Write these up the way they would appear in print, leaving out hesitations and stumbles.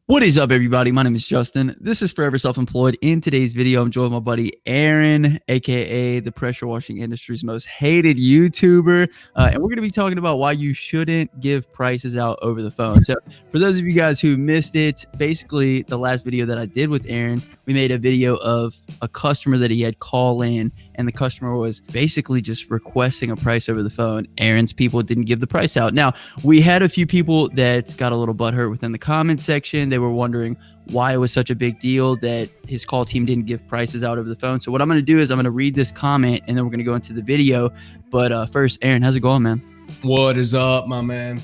What is up, everybody? My name is Justin. This is Forever Self-Employed. In today's video, I'm joined with my buddy Aaron, aka the pressure washing industry's most hated YouTuber, and we're going to be talking about why you shouldn't give prices out over the phone. So, for those of you guys who missed it, basically the last video that I did with Aaron, we made a video of a customer that he had call in, and the customer was basically just requesting a price over the phone. Aaron's people didn't give the price out. Now, we had a few people that got a little butthurt within the comment section. They were wondering why it was such a big deal that his call team didn't give prices out over the phone. So what I'm going to do is I'm going to read this comment and then we're going to go into the video. But first, Aaron, how's it going, man? What is up, my man?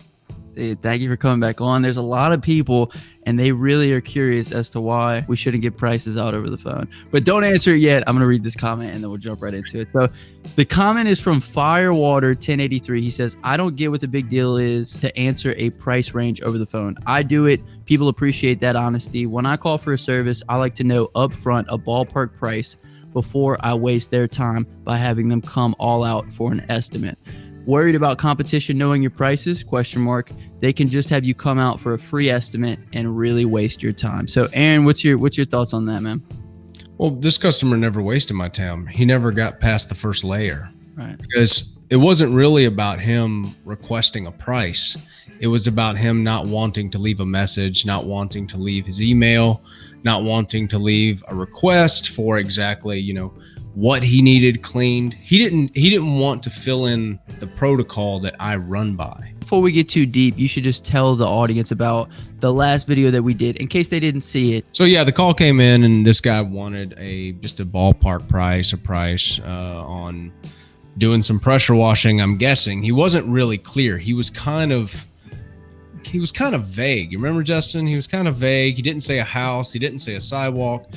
Hey, thank you for coming back on. There's a lot of people and they really are curious as to why we shouldn't give prices out over the phone. But don't answer it yet. I'm going to read this comment and then we'll jump right into it. So the comment is from Firewater 1083. He says, I don't get what the big deal is to answer a price range over the phone. I do it. People appreciate that honesty. When I call for a service, I like to know upfront a ballpark price before I waste their time by having them come all out for an estimate. Worried about competition knowing your prices? ? They can just have you come out for a free estimate and really waste your time. So, Aaron, what's your thoughts on that, man? Well, this customer never wasted my time. He never got past the first layer, right? Because it wasn't really about him requesting a price. It was about him not wanting to leave a message, not wanting to leave his email, not wanting to leave a request for exactly, what he needed cleaned. He didn't want to fill in the protocol that I run by. Before we get too deep, you should just tell the audience about the last video that we did in case they didn't see it. So yeah, the call came in and this guy wanted just a ballpark price, on doing some pressure washing. I'm guessing he wasn't really clear. He was kind of vague. You remember, Justin? He was kind of vague. He didn't say a house. He didn't say a sidewalk.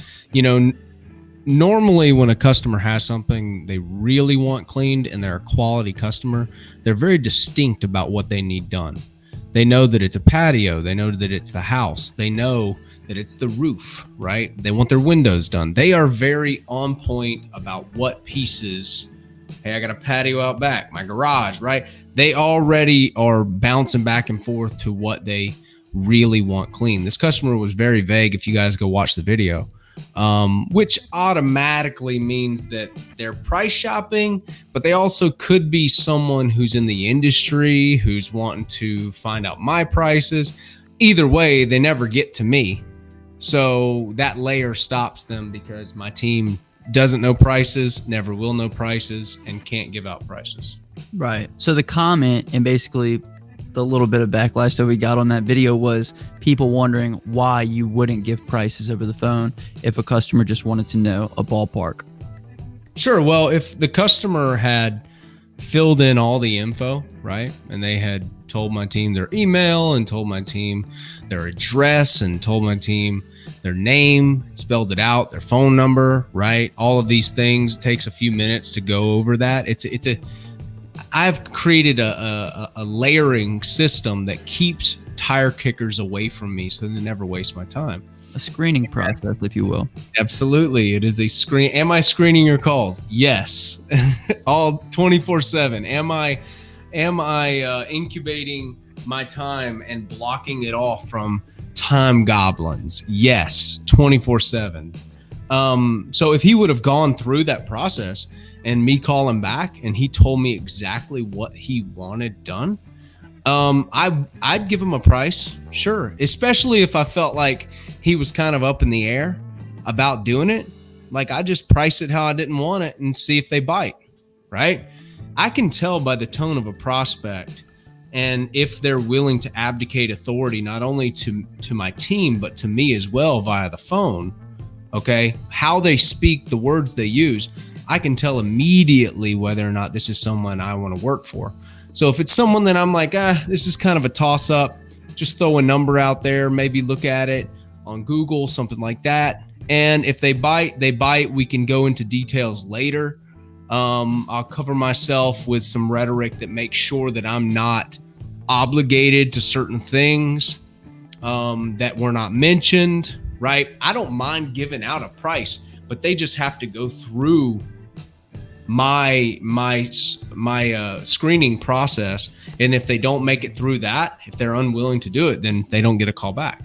Normally when a customer has something they really want cleaned and they're a quality customer, they're very distinct about what they need done. They know that it's a patio. They know that it's the house. They know that it's the roof, right? They want their windows done. They are very on point about what pieces. Hey, I got a patio out back, my garage, right? They already are bouncing back and forth to what they really want clean. This customer was very vague if you guys go watch the video. Which automatically means that they're price shopping, but they also could be someone who's in the industry, who's wanting to find out my prices. Either way, they never get to me. So that layer stops them because my team doesn't know prices, never will know prices, and can't give out prices. Right. So the comment and basically the little bit of backlash that we got on that video was people wondering why you wouldn't give prices over the phone if a customer just wanted to know a ballpark. Sure. Well, if the customer had filled in all the info, right, and they had told my team their email and told my team their address and told my team their name, spelled it out, their phone number, right, all of these things, it takes a few minutes to go over that. I've created a layering system that keeps tire kickers away from me so they never waste my time. A screening process, if you will. Absolutely. It is a screen. Am I screening your calls? Yes. All 24/7. Am I incubating my time and blocking it off from time goblins? Yes. 24/7. So if he would have gone through that process and me calling back and he told me exactly what he wanted done, I'd give him a price. Sure. Especially if I felt like he was kind of up in the air about doing it. Like I just price it how I didn't want it and see if they bite, right? I can tell by the tone of a prospect and if they're willing to abdicate authority, not only to my team, but to me as well via the phone. Okay. How they speak, the words they use, I can tell immediately whether or not this is someone I want to work for. So if it's someone that I'm like, this is kind of a toss up, just throw a number out there, maybe look at it on Google, something like that. And if they bite, they bite. We can go into details later. I'll cover myself with some rhetoric that makes sure that I'm not obligated to certain things that were not mentioned, right? I don't mind giving out a price, but they just have to go through my screening process. And if they don't make it through that, if they're unwilling to do it, then they don't get a call back.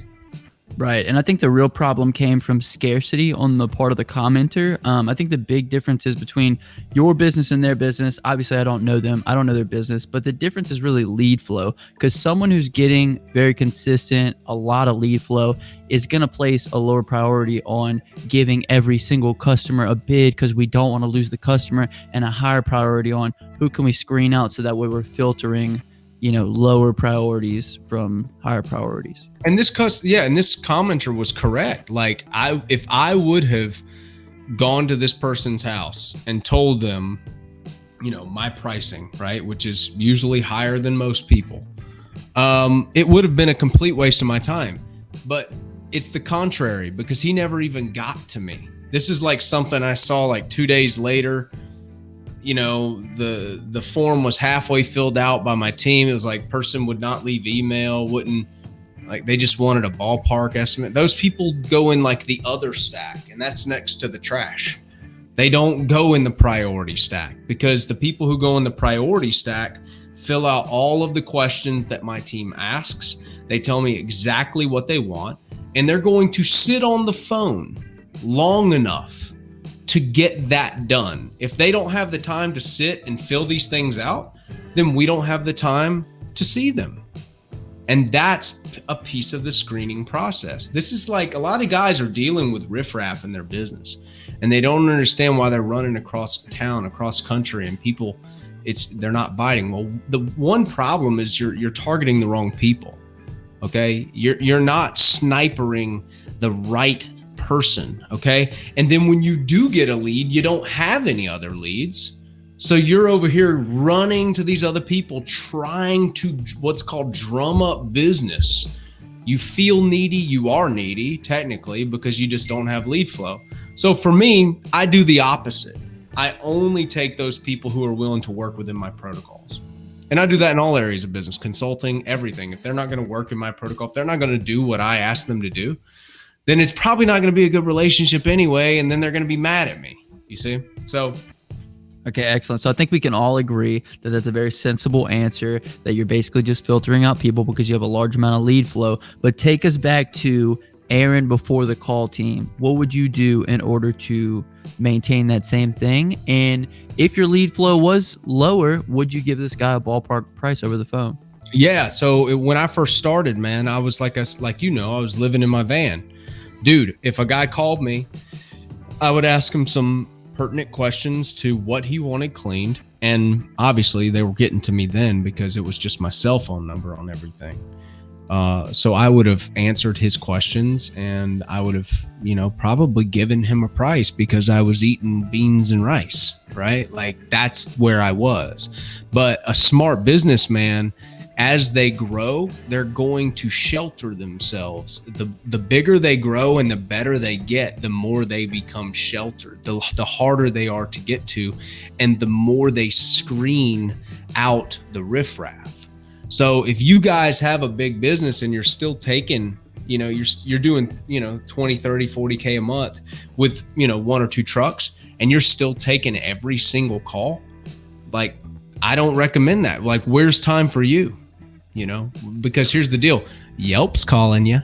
Right. And I think the real problem came from scarcity on the part of the commenter. I think the big difference is between your business and their business. Obviously, I don't know them. I don't know their business, but the difference is really lead flow, because someone who's getting very consistent, a lot of lead flow is going to place a lower priority on giving every single customer a bid because we don't want to lose the customer, and a higher priority on who can we screen out so that way we're filtering lower priorities from higher priorities. And this commenter was correct. Like, if I would have gone to this person's house and told them, my pricing, right, which is usually higher than most people, it would have been a complete waste of my time. But it's the contrary, because he never even got to me. This is like something I saw like 2 days later. The form was halfway filled out by my team. It was like, person would not leave email, they just wanted a ballpark estimate. Those people go in like the other stack, and that's next to the trash. They don't go in the priority stack, because the people who go in the priority stack fill out all of the questions that my team asks. They tell me exactly what they want, and they're going to sit on the phone long enough to get that done. If they don't have the time to sit and fill these things out, then we don't have the time to see them. And that's a piece of the screening process. This is like, a lot of guys are dealing with riffraff in their business, and they don't understand why they're running across town, across country, and people, they're not biting. Well, the one problem is you're targeting the wrong people. Okay, you're not snipering the right person. Okay, and then when you do get a lead, you don't have any other leads, so you're over here running to these other people, trying to what's called drum up business. You feel needy. You are needy technically, because you just don't have lead flow. So for me, I do the opposite. I only take those people who are willing to work within my protocols. And I do that in all areas of business, consulting, everything. If they're not going to work in my protocol, if they're not going to do what I ask them to do, then it's probably not going to be a good relationship anyway. And then they're going to be mad at me. You see? So. Okay, excellent. So I think we can all agree that that's a very sensible answer, that you're basically just filtering out people because you have a large amount of lead flow. But take us back to Aaron before the call team. What would you do in order to maintain that same thing? And if your lead flow was lower, would you give this guy a ballpark price over the phone? Yeah. So when I first started, man, I was I was living in my van. Dude, if a guy called me, I would ask him some pertinent questions to what he wanted cleaned. And obviously they were getting to me then because it was just my cell phone number on everything. So I would have answered his questions, and I would have, probably given him a price because I was eating beans and rice, right? Like, that's where I was. But a smart businessman, as they grow, they're going to shelter themselves. The bigger they grow and the better they get, the more they become sheltered, the harder they are to get to, and the more they screen out the riffraff. So if you guys have a big business and you're still taking, you're doing, 20, 30, 40K a month with, 1 or 2 trucks, and you're still taking every single call, like, I don't recommend that. Like, where's time for you? Because here's the deal. Yelp's calling you.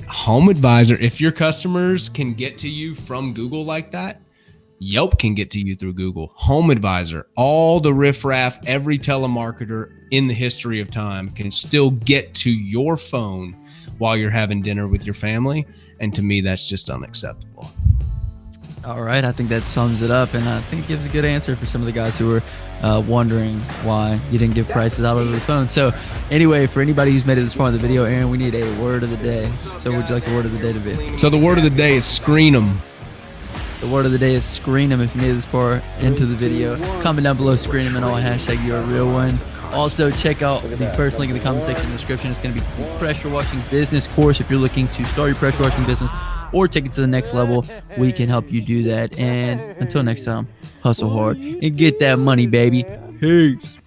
Home Advisor, if your customers can get to you from Google like that, Yelp can get to you through Google. Home Advisor, all the riffraff, every telemarketer in the history of time can still get to your phone while you're having dinner with your family. And to me, that's just unacceptable. All right. I think that sums it up. And I think it gives a good answer for some of the guys who were wondering why you didn't give prices out over the phone. So anyway, for anybody who's made it this far in the video, Aaron, we need a word of the day. So would you like the word of the day to be? So the word of the day is screen them. The word of the day is screen them. If you made it this far into the video, comment down below, screen them, and all hashtag you're a real one. Also, check out the first link in the comment section in the description. It's going to be to the pressure washing business course. If you're looking to start your pressure washing business or take it to the next level, we can help you do that. And until next time, hustle hard and get that money, baby. Peace.